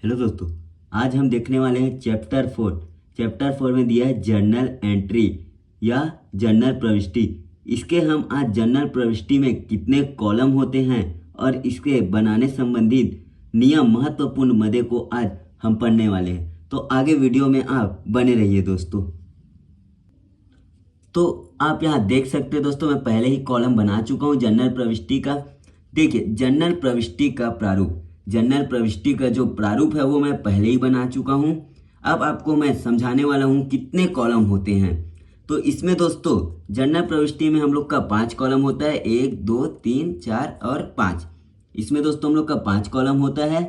Hello दोस्तों, आज हम देखने वाले हैं चैप्टर 4 में दिया है जर्नल एंट्री या जर्नल प्रविष्टि। इसके हम आज जर्नल प्रविष्टि में कितने कॉलम होते हैं और इसके बनाने संबंधित नियम महत्वपूर्ण मदे को आज हम पढ़ने वाले हैं। तो आगे वीडियो में आप बने रहिए दोस्तों। तो आप यहाँ देख सकते हैं दोस्तों, मैं पहले ही कॉलम बना चुका हूँ जर्नल प्रविष्टि का। देखिए, जर्नल प्रविष्टि का प्रारूप, जर्नल प्रविष्टि का जो प्रारूप है वो मैं पहले ही बना चुका हूँ। अब आपको मैं समझाने वाला हूँ कितने कॉलम होते हैं। तो इसमें दोस्तों जर्नल प्रविष्टि में हम लोग का 5 कॉलम होता है, 1 2 3 4 और 5। इसमें दोस्तों हम लोग का 5 कॉलम होता है।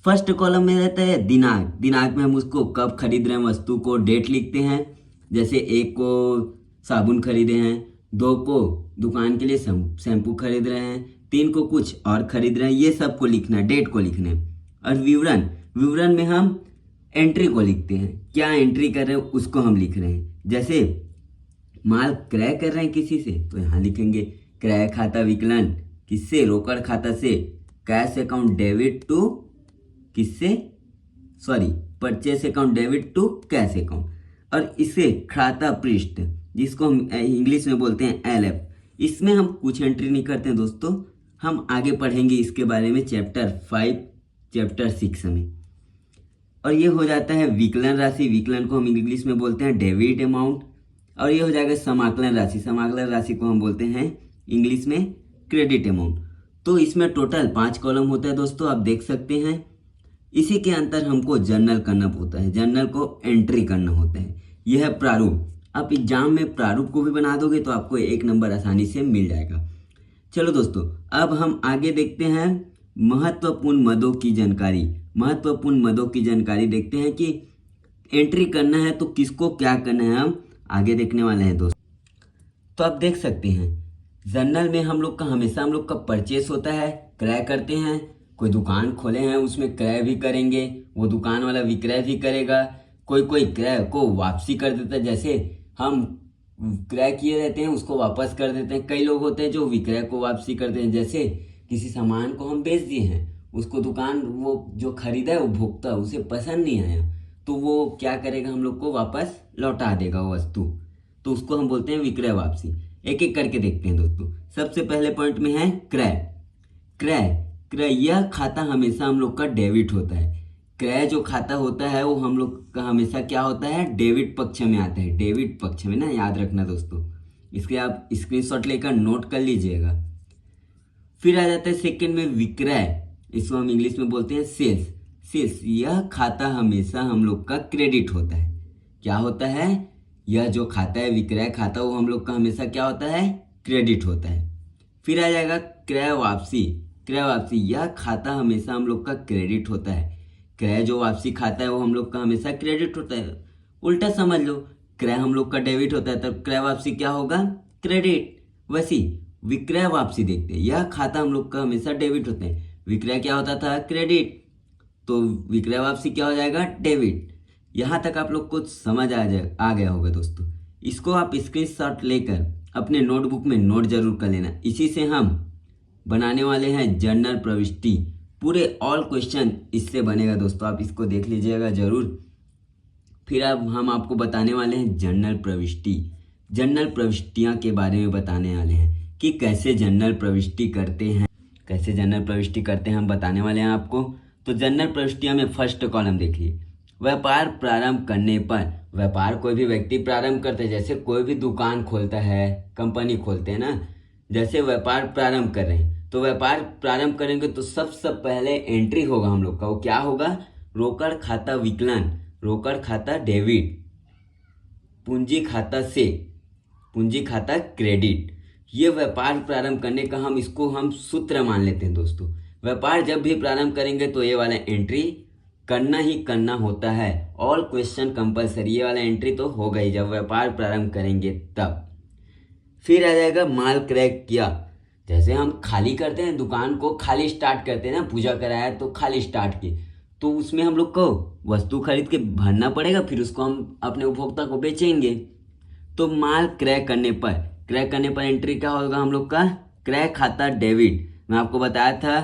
फर्स्ट कॉलम में रहता है दिनांक। दिनांक में हम उसको कब खरीद रहे हैं वस्तु को, डेट लिखते हैं। जैसे 1 को साबुन खरीदे हैं, 2 को दुकान के लिए शैम्पू खरीद रहे हैं, 3 को कुछ और खरीद रहे हैं, ये सब को लिखना है, डेट को लिखना है। और विवरण, विवरण में हम एंट्री को लिखते हैं, क्या एंट्री कर रहे हैं उसको हम लिख रहे हैं। जैसे माल क्रय कर रहे हैं किसी से तो यहाँ लिखेंगे क्रय खाता विकलन किससे, रोकड़ खाता से, कैश अकाउंट डेबिट टू किससे, purchase account debit to cash account. और इसे खाता पृष्ठ जिसको हम इंग्लिश में बोलते हैं LF, इसमें हम कुछ एंट्री नहीं करते हैं दोस्तों। हम आगे पढ़ेंगे इसके बारे में चैप्टर 5 चैप्टर 6 में। और ये हो जाता है विकलन राशि, विकलन को हम इंग्लिश में बोलते हैं डेबिट अमाउंट। और ये हो जाएगा समाकलन राशि, समाकलन राशि को हम बोलते हैं इंग्लिश में क्रेडिट अमाउंट। तो इसमें टोटल 5 कॉलम होता है दोस्तों, आप देख सकते हैं। इसी के अंतर हमको जर्नल करना होता है, जर्नल को एंट्री करना होता है। यह है प्रारूप। आप एग्जाम में प्रारूप को भी बना दोगे तो आपको 1 नंबर आसानी से मिल जाएगा। चलो दोस्तों, अब हम आगे देखते हैं महत्वपूर्ण मदों की जानकारी। महत्वपूर्ण मदों की जानकारी देखते हैं कि एंट्री करना है तो किसको क्या करना है, हम आगे देखने वाले हैं दोस्तों। तो आप देख सकते हैं जर्नल में हम लोग का हमेशा हम लोग का परचेस होता है, क्रय करते हैं। कोई दुकान खोले हैं उसमें क्रय भी करेंगे, वो दुकान वाला विक्रय भी करेगा। कोई कोई क्रय को वापसी कर देता है, जैसे हम क्रय किए रहते हैं उसको वापस कर देते हैं। कई लोग होते हैं जो विक्रय को वापसी करते हैं, जैसे किसी सामान को हम बेच दिए हैं, उसको दुकान वो जो खरीदा है उपभोक्ता उसे पसंद नहीं आया तो वो क्या करेगा, हम लोग को वापस लौटा देगा वो वस्तु। तो उसको हम बोलते हैं विक्रय वापसी। एक एक करके देखते हैं दोस्तों। सबसे पहले पॉइंट में है क्रय। क्रय, क्रय यह खाता हमेशा हम लोग का डेबिट होता है। क्रय जो खाता होता है वो हम लोग का हमेशा क्या होता है, डेबिट पक्ष में आता है, डेबिट पक्ष में ना, याद रखना दोस्तों। इसके आप स्क्रीनशॉट लेकर नोट कर लीजिएगा। फिर आ जाता है सेकंड में विक्रय, इसको हम इंग्लिश में बोलते हैं सेल्स। सेल्स यह खाता हमेशा हम लोग का क्रेडिट होता है। क्या होता है, यह जो खाता है विक्रय खाता वो हम लोग का हमेशा क्या होता है, क्रेडिट होता है। फिर आ जाएगा क्रय वापसी। क्रय वापसी यह खाता हमेशा हम लोग का क्रेडिट होता है। क्रय जो वापसी खाता है वो हम लोग का हमेशा क्रेडिट होता है। उल्टा समझ लो, क्रय हम लोग का डेबिट होता है तब क्रय वापसी क्या होगा, क्रेडिट। वैसी विक्रय वापसी देखते हैं, यह खाता हम लोग का हमेशा डेबिट होता है, विक्रय क्या होता था, क्रेडिट, तो विक्रय वापसी क्या हो जाएगा, डेबिट। यहाँ तक आप लोग को समझ आ गया होगा दोस्तों। इसको आप स्क्रीनशॉट लेकर अपने नोटबुक में नोट जरूर कर लेना। इसी से हम बनाने वाले हैं जर्नल प्रविष्टि। पूरे ऑल क्वेश्चन इससे बनेगा दोस्तों, आप इसको देख लीजिएगा जरूर। फिर अब हम आपको बताने वाले हैं जर्नल प्रविष्टि। जर्नल प्रविष्टियां के बारे में बताने वाले हैं कि कैसे जर्नल प्रविष्टि करते हैं, कैसे जर्नल प्रविष्टि करते हैं हम बताने वाले हैं आपको। तो जर्नल प्रविष्टियां में फर्स्ट कॉलम देखिए, व्यापार प्रारंभ करने पर। व्यापार कोई भी व्यक्ति प्रारंभ करते हैं, जैसे कोई भी दुकान खोलता है, कंपनी खोलते हैं ना, जैसे व्यापार प्रारंभ कर रहे हैं तो व्यापार प्रारंभ करेंगे तो सबसे पहले एंट्री होगा हम लोग का, वो क्या होगा, रोकड़ खाता विकलन, रोकड़ खाता डेबिट, पूंजी खाता से, पूंजी खाता क्रेडिट। ये व्यापार प्रारंभ करने का हम सूत्र मान लेते हैं दोस्तों। व्यापार जब भी प्रारंभ करेंगे तो ये वाला एंट्री करना ही करना होता है। ऑल क्वेश्चन कंपलसरी, ये वाला एंट्री तो होगा ही जब व्यापार प्रारंभ करेंगे तब। फिर आ जाएगा माल क्रय किया, जैसे हम खाली करते हैं दुकान को, खाली स्टार्ट करते हैं ना, पूजा कराया तो खाली स्टार्ट की, तो उसमें हम लोग को वस्तु खरीद के भरना पड़ेगा, फिर उसको हम अपने उपभोक्ता को बेचेंगे। तो माल क्रय करने पर, क्रय करने पर एंट्री क्या होगा हम लोग का, क्रय खाता डेबिट। मैं आपको बताया था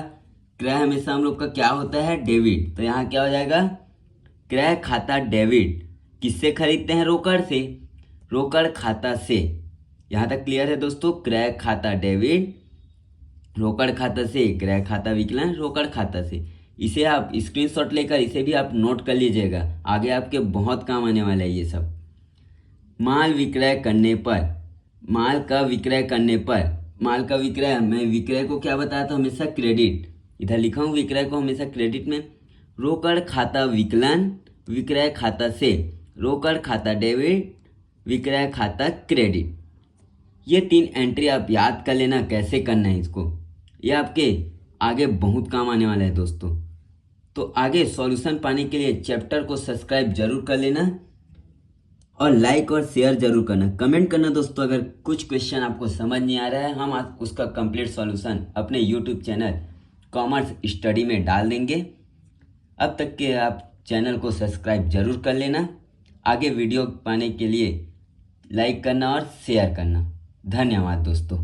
क्रय हमेशा हम लोग का क्या होता है, डेबिट। तो यहाँ क्या हो जाएगा, क्रय खाता डेबिट। किससे खरीदते हैं, रोकड़ से, रोकड़ खाता से। यहाँ तक क्लियर है दोस्तों। क्रय खाता डेबिट रोकड़ खाता से, क्रय खाता विकलन रोकड़ खाता से। इसे आप स्क्रीनशॉट लेकर इसे भी आप नोट कर लीजिएगा, आगे आपके बहुत काम आने वाला है ये सब। माल विक्रय करने पर, माल का विक्रय करने पर, माल का विक्रय, मैं विक्रय को क्या बताया था, हमेशा क्रेडिट। इधर लिखा हूँ विक्रय को हमेशा क्रेडिट में। रोकड़ खाता विकलन विक्रय खाता से, रोकड़ खाता डेबिट विक्रय खाता क्रेडिट। ये 3 एंट्री आप याद कर लेना कैसे करना है इसको, ये आपके आगे बहुत काम आने वाला है दोस्तों। तो आगे सॉल्यूशन पाने के लिए चैप्टर को सब्सक्राइब जरूर कर लेना और लाइक और शेयर जरूर करना। कमेंट करना दोस्तों अगर कुछ क्वेश्चन आपको समझ नहीं आ रहा है, हम आप उसका कंप्लीट सॉल्यूशन अपने यूट्यूब चैनल कॉमर्स स्टडी में डाल देंगे। अब तक के आप चैनल को सब्सक्राइब जरूर कर लेना। आगे वीडियो पाने के लिए लाइक करना और शेयर करना। धन्यवाद दोस्तों।